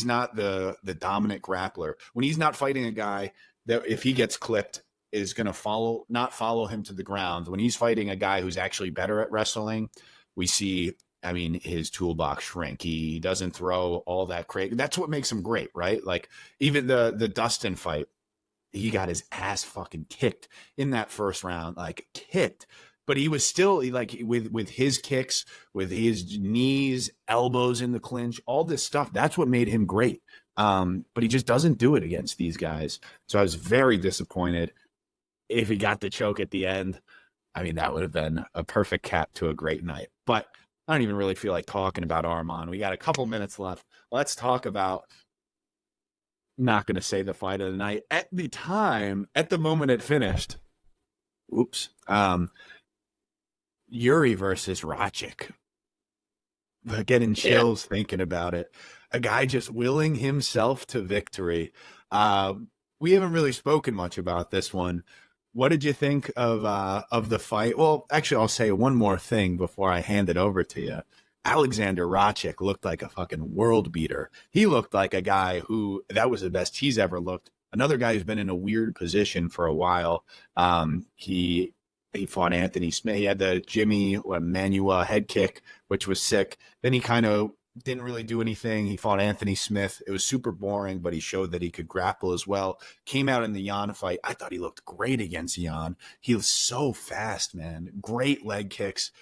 not the dominant grappler, when he's not fighting a guy that if he gets clipped is going to not follow him to the ground. When he's fighting a guy who's actually better at wrestling, we see, I mean, his toolbox shrink. He doesn't throw all that crazy. That's what makes him great, right? Like even the Dustin fight, he got his ass fucking kicked in that first round, like kicked. But he was still like with his kicks, with his knees, elbows in the clinch, all this stuff. That's what made him great. But he just doesn't do it against these guys. So I was very disappointed. If he got the choke at the end, I mean, that would have been a perfect cap to a great night. But I don't even really feel like talking about Arman. We got a couple minutes left. Let's talk about, not going to say the fight of the night. At the moment it finished, oops, Jiri versus Rakic. Getting chills thinking about it. A guy just willing himself to victory. We haven't really spoken much about this one. What did you think of the fight? Well, actually, I'll say one more thing before I hand it over to you. Alexander Rakic looked like a fucking world beater. He looked like a guy that was the best he's ever looked. Another guy who's been in a weird position for a while. He fought Anthony Smith. He had the Jimmy Manuel head kick, which was sick. Then he kind of didn't really do anything. He fought Anthony Smith. It was super boring, but he showed that he could grapple as well. Came out in the Jan fight. I thought he looked great against Jan. He was so fast, man. Great leg kicks.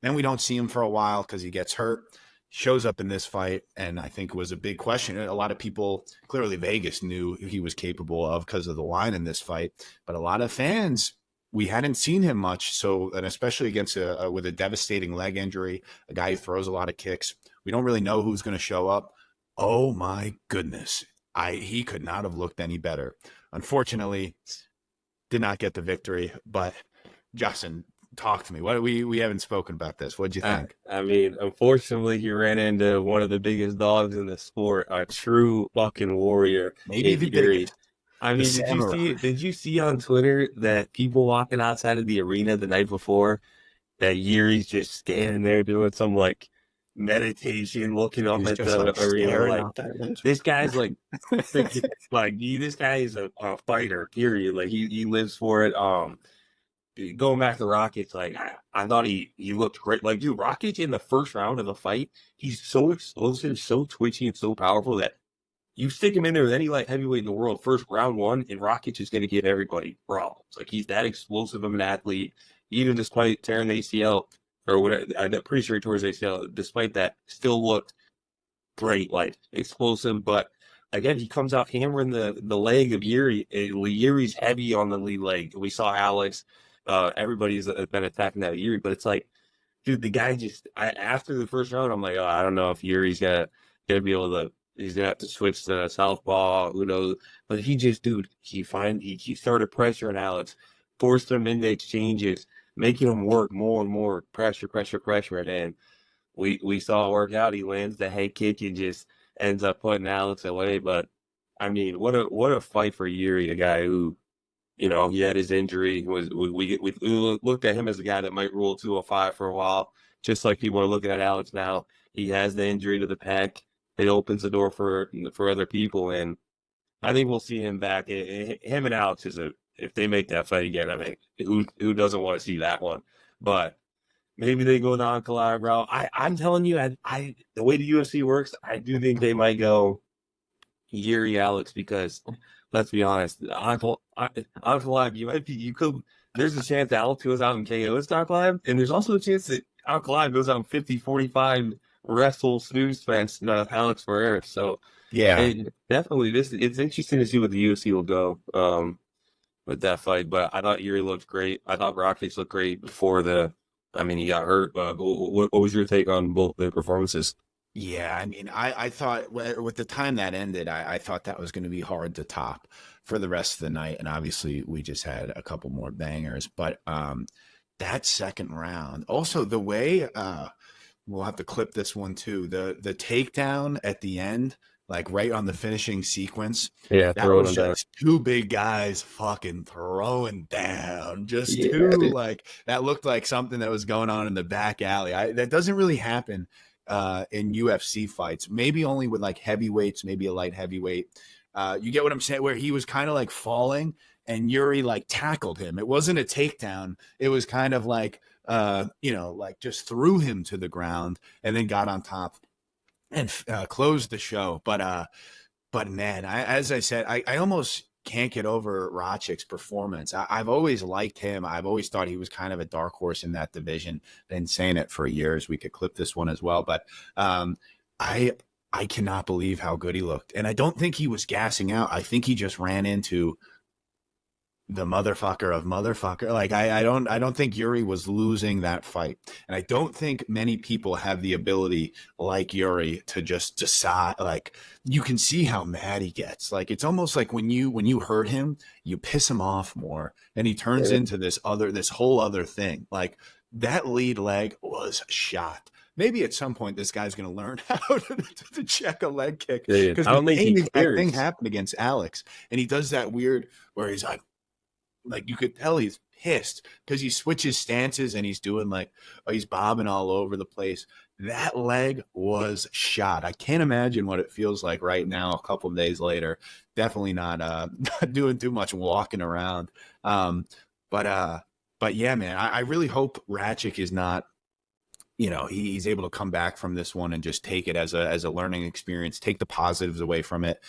Then we don't see him for a while because he gets hurt. Shows up in this fight, and I think it was a big question. A lot of people, clearly Vegas knew he was capable of because of the line in this fight, but a lot of fans, we hadn't seen him much. So, and especially against with a devastating leg injury, a guy who throws a lot of kicks, we don't really know who's going to show up. Oh my goodness. He could not have looked any better. Unfortunately, did not get the victory, but Justin, talk to me. We haven't spoken about this. What'd you think? I mean, unfortunately, he ran into one of the biggest dogs in the sport, a true fucking warrior Maybe in the Jiri. biggest, I the mean, samurai. did you see on Twitter that people walking outside of the arena the night before, that Yuri's just standing there doing some like meditation, looking up He's at just the like arena, staring like out there. this guy's like freaking like this guy is a fighter, period. Like he lives for it. Going back to Rockets, like I thought he looked great. Like dude, Rockets in the first round of the fight, he's so explosive, so twitchy, and so powerful that you stick him in there with any light heavyweight in the world, first round one, and Rockets is going to give everybody problems. Like he's that explosive of an athlete, even despite tearing the ACL or whatever. I'm pretty sure he tore his ACL. Despite that, still looked great, like explosive. But again, he comes out hammering the leg of Jiri. Jiri's heavy on the lead leg. We saw Alex. Everybody's been attacking that Jiri, but it's like, dude, the guy just after the first round, I'm like, oh, I don't know if Yuri's gonna be able to He's gonna have to switch to southpaw. Who knows? But he just, dude, he started pressuring Alex, forced him into exchanges, making him work more and more. Pressure, pressure, pressure, and then we saw it work out. He lands the head kick and just ends up putting Alex away. But I mean, what a fight for Jiri, a guy who, he had his injury. We looked at him as a guy that might rule 205 for a while, just like people are looking at Alex now. He has the injury to the pec. It opens the door for other people, and I think we'll see him back. Him and Alex if they make that fight again, I mean, who doesn't want to see that one? But maybe they go non-collide, bro. I'm telling you, I the way the UFC works, I do think they might go Yuri Alex because let's be honest, Uncle Live, you could. There's a chance Alex goes out and KOs Doc Live, and there's also a chance that Uncle Live goes out 50-45 wrestle snooze fest Alex Pereira. So Yeah. definitely it's interesting to see what the UFC will go with that fight. But I thought Yuri looked great. I thought Rockface looked great before he got hurt. What was your take on both the performances? Yeah, I mean, I thought with the time that ended, I thought that was going to be hard to top for the rest of the night. And obviously, we just had a couple more bangers. But that second round, also the way we'll have to clip this one too. The takedown at the end, like right on the finishing sequence, Yeah, that throwing was him down. just two big guys fucking throwing down. Just Yeah, two, like that looked like something that was going on in the back alley. That doesn't really happen in UFC fights. Maybe only with like heavyweights, maybe a light heavyweight. You get what I'm saying? Where he was kind of like falling and Yuri like tackled him. It wasn't a takedown. It was kind of like like just threw him to the ground and then got on top and closed the show. But man, as I said, I almost can't get over Rachik's performance. I've always liked him. I've always thought he was kind of a dark horse in that division. Been saying it for years. We could clip this one as well, but I I cannot believe how good he looked, and I don't think he was gassing out. I think he just ran into the motherfucker of motherfucker. Like I don't think Yuri was losing that fight. And I don't think many people have the ability like Yuri to just decide. Like you can see how mad he gets. Like it's almost like when you hurt him, you piss him off more and he turns into this whole other thing. Like that lead leg was shot. Maybe at some point this guy's going to learn how to check a leg kick yeah. because I the don't think same he exact thing cares. happened against Alex, and he does that weird where he's like you could tell he's pissed because he switches stances and he's doing he's bobbing all over the place. That leg was shot. I can't imagine what it feels like right now, a couple of days later. Definitely not not doing too much walking around. Um, but yeah, man, I really hope Ratchik is not. He's able to come back from this one and just take it as a learning experience, take the positives away from it.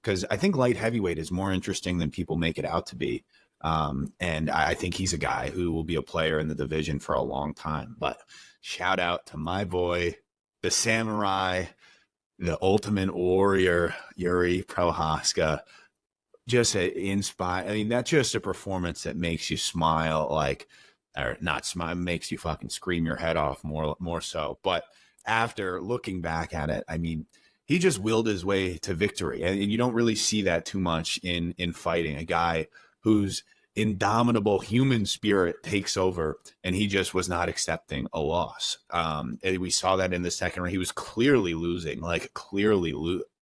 Because I think light heavyweight is more interesting than people make it out to be. And I think he's a guy who will be a player in the division for a long time. But shout out to my boy, the samurai, the ultimate warrior, Jiri Prochazka. Just inspire. I mean, that's just a performance that makes you smile, or not smile, makes you fucking scream your head off more so. But after looking back at it, I mean, he just willed his way to victory, and you don't really see that too much in fighting. A guy whose indomitable human spirit takes over, and he just was not accepting a loss. And we saw that in the second round. He was clearly losing,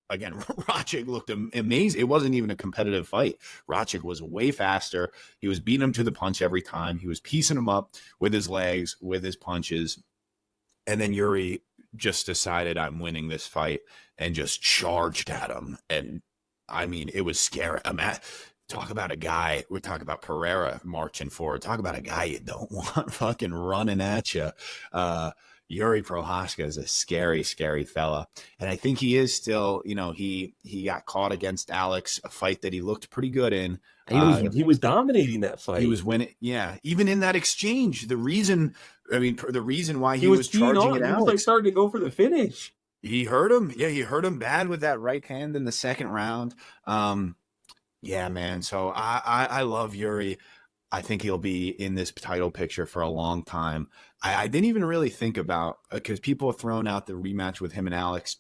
Again, Rachik looked amazing. It wasn't even a competitive fight. Rachik was way faster. He was beating him to the punch every time. He was piecing him up with his legs, with his punches. And then Yuri just decided, I'm winning this fight, and just charged at him. And I mean, it was scary. Talk about a guy. We're talking about Pereira marching forward. Talk about a guy you don't want fucking running at you. Jiri Prochazka is a scary, scary fella. And I think he is still, he got caught against Alex, a fight that he looked pretty good in. He was dominating that fight. He was winning. Yeah. Even in that exchange, the reason why he was teeing charging on. at He Alex. was starting to go for the finish. He hurt him. Yeah, he hurt him bad with that right hand in the second round. Yeah, man. So I love Yuri. I think he'll be in this title picture for a long time. I didn't even really think about, because people have thrown out the rematch with him and Alex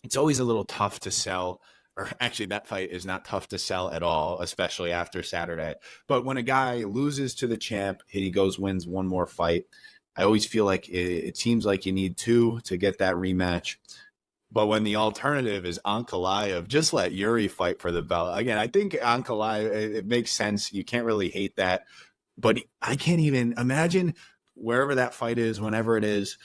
it's always a little tough to sell. Or actually, that fight is not tough to sell at all, especially after Saturday. But when a guy loses to the champ, he goes wins one more fight. I always feel like it seems like you need two to get that rematch. But when the alternative is Ankalaev, just let Jiri fight for the belt. Again, I think Ankalaev, it makes sense. You can't really hate that. But I can't even imagine wherever that fight is, whenever it is,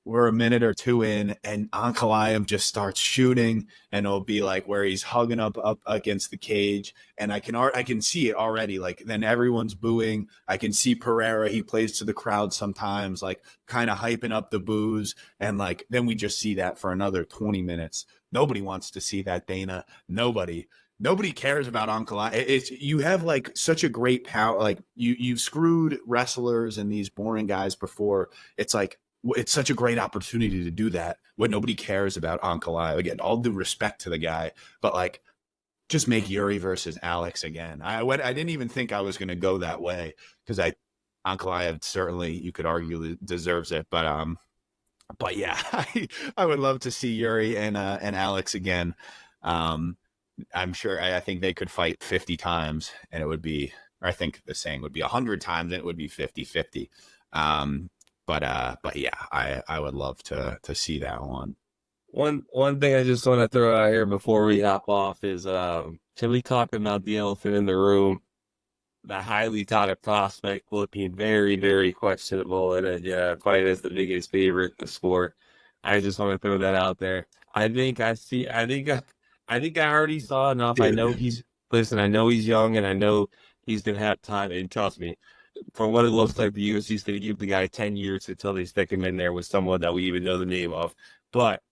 we're a minute or two in, and Ankalaev just starts shooting, and it'll be like where he's hugging up against the cage, and I can see it already. Like then everyone's booing. I can see Pereira. He plays to the crowd sometimes, like kind of hyping up the boos, and like then we just see that for another 20 minutes. Nobody wants to see that, Dana. Nobody cares about Ankalaev. It's you have like such a great power. Like you've screwed wrestlers and these boring guys before. It's like it's such a great opportunity to do that when nobody cares about Ankalaev. Again, all due respect to the guy, but like just make Jiri versus Alex again. I didn't even think I was going to go that way because Ankalaev certainly you could argue deserves it, but yeah, I would love to see Jiri and Alex again. I'm sure I think they could fight 50 times and it would be, or I think the saying would be 100 times and it would be 50-50. But yeah, I would love to see that one. One thing I just want to throw out here before we hop off is should we talk about the elephant in the room? The highly touted prospect looking very, very questionable in a fight as the biggest favorite in the sport. I just want to throw that out there. I think I see. I think I already saw enough. I know Dude. listen. I know he's young, and I know he's gonna have time. And trust me, from what it looks like, the UFC's gonna give the guy 10 years until they stick him in there with someone that we even know the name of. But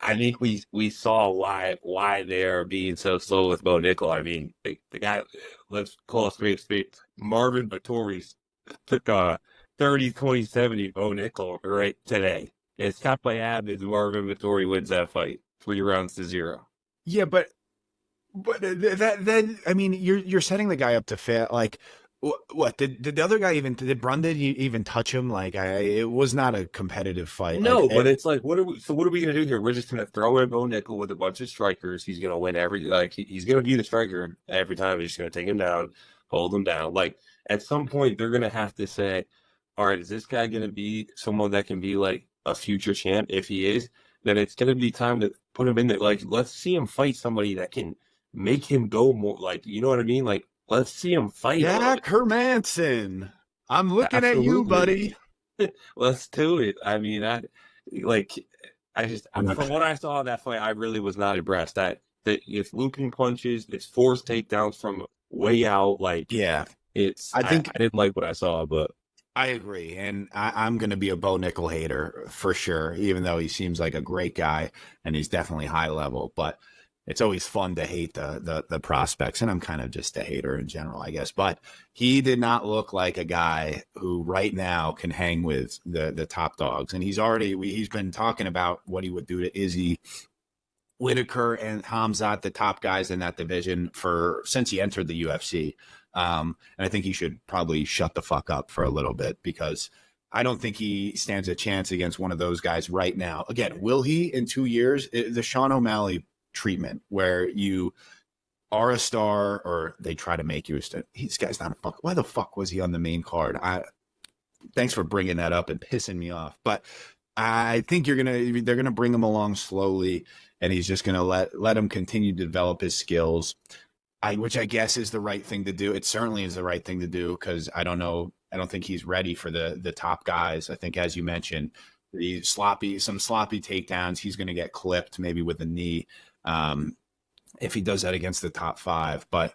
I think we saw why they're being so slow with Bo Nickal. I mean, the guy, let's call it straight straight. Marvin Vittori's took a 30-20-70 Bo Nickal right today. It's cut by habit. Marvin Vittori wins that fight 3-0. Yeah, but that then I mean you're setting the guy up to fail. Like what did the other guy even did Brundage even touch him? Like it was not a competitive fight. Like No, but it's like, what are we? So what are we gonna do here? We're just gonna throw in Bo Nickal with a bunch of strikers. He's gonna win every he's gonna be the striker every time. He's just gonna take him down, hold him down. Like at some point, they're gonna have to say, all right, is this guy gonna be someone that can be like a future champ? If he is, then it's gonna be time to put him in there. Like let's see him fight somebody that can make him go more. Like you know what I mean? Like let's see him fight a little Jack Hermanson. I'm bit. looking at you, Absolutely. buddy. Let's do it. I mean, like from what I saw in that fight, I really was not impressed. That it's looping punches, it's forced takedowns from way out. Like Yeah, it's, I think I didn't like what I saw, but I agree, and I'm going to be a Bo Nickal hater for sure. Even though he seems like a great guy and he's definitely high level, but it's always fun to hate the prospects, and I'm kind of just a hater in general, I guess. But he did not look like a guy who right now can hang with the top dogs, and he's been talking about what he would do to Izzy, Whitaker, and Hamzat, the top guys in that division for since he entered the UFC. And I think he should probably shut the fuck up for a little bit because I don't think he stands a chance against one of those guys right now. Again, will he in 2 years? The Sean O'Malley treatment where you are a star or they try to make you a star. This guy's not a fuck. Why the fuck was he on the main card? Thanks for bringing that up and pissing me off. But I think they're gonna bring him along slowly, and he's just gonna let him continue to develop his skills. Which I guess is the right thing to do. It certainly is the right thing to do because I don't know. I don't think he's ready for the top guys. I think, as you mentioned, some sloppy takedowns. He's going to get clipped maybe with a knee if he does that against the top five. But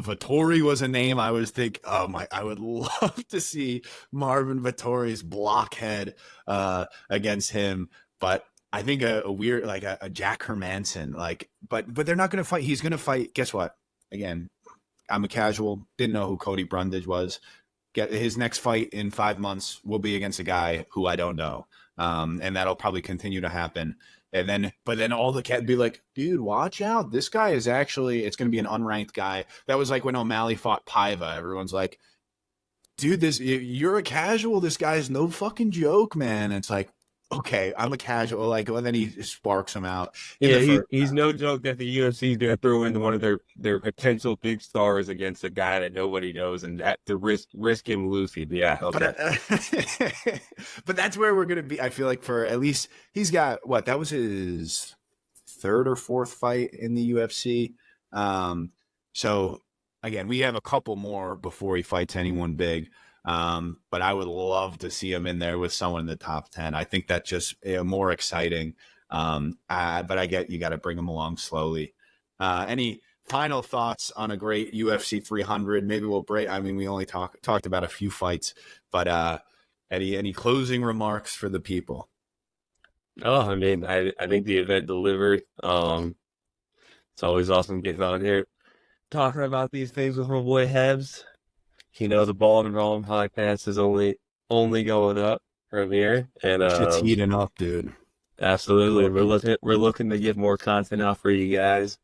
Vittori was a name I was thinking, oh my, I would love to see Marvin Vittori's blockhead against him. But I think a weird, like a Jack Hermanson, but they're not going to fight. He's going to fight. Guess what? Again, I'm a casual. Didn't know who Cody Brundage was. Get his next fight in 5 months will be against a guy who I don't know, and that'll probably continue to happen. But then all the cat be like, dude, watch out. This guy is actually. It's going to be an unranked guy. That was like when O'Malley fought Paiva. Everyone's like, dude, you're a casual. This guy's no fucking joke, man. It's like, okay, I'm a casual, like, well, then he sparks him out in Yeah, the first. he's no joke that the UFC is gonna throw in one of their potential big stars against a guy that nobody knows, and that to risk him losing. Yeah, But okay. but that's where we're gonna be. I feel like for at least he's got what, that was his third or fourth fight in the UFC. Um, so again, we have a couple more before he fights anyone big. But I would love to see him in there with someone in the top 10. I think that's just more exciting. But I get you got to bring him along slowly. Any final thoughts on a great UFC 300? Maybe we'll break. I mean, we only talked about a few fights, but any closing remarks for the people? Oh, I mean, I think the event delivered. It's always awesome getting on here talking about these things with my boy Hebs. The Ballin podcast is only going up from here, and Shit's heating up, dude. absolutely, we're Cooking. looking to get more content out for you guys.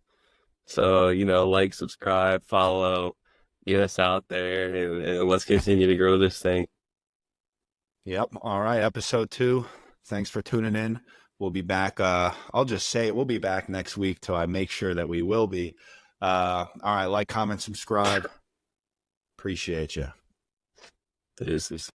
So, like, subscribe, follow, get us out there, and let's continue to grow this thing. Yep. All right. Episode 2. Thanks for tuning in. We'll be back. I'll just say it. We'll be back next week till I make sure that we will be. All right. Like, comment, subscribe. Appreciate you. This is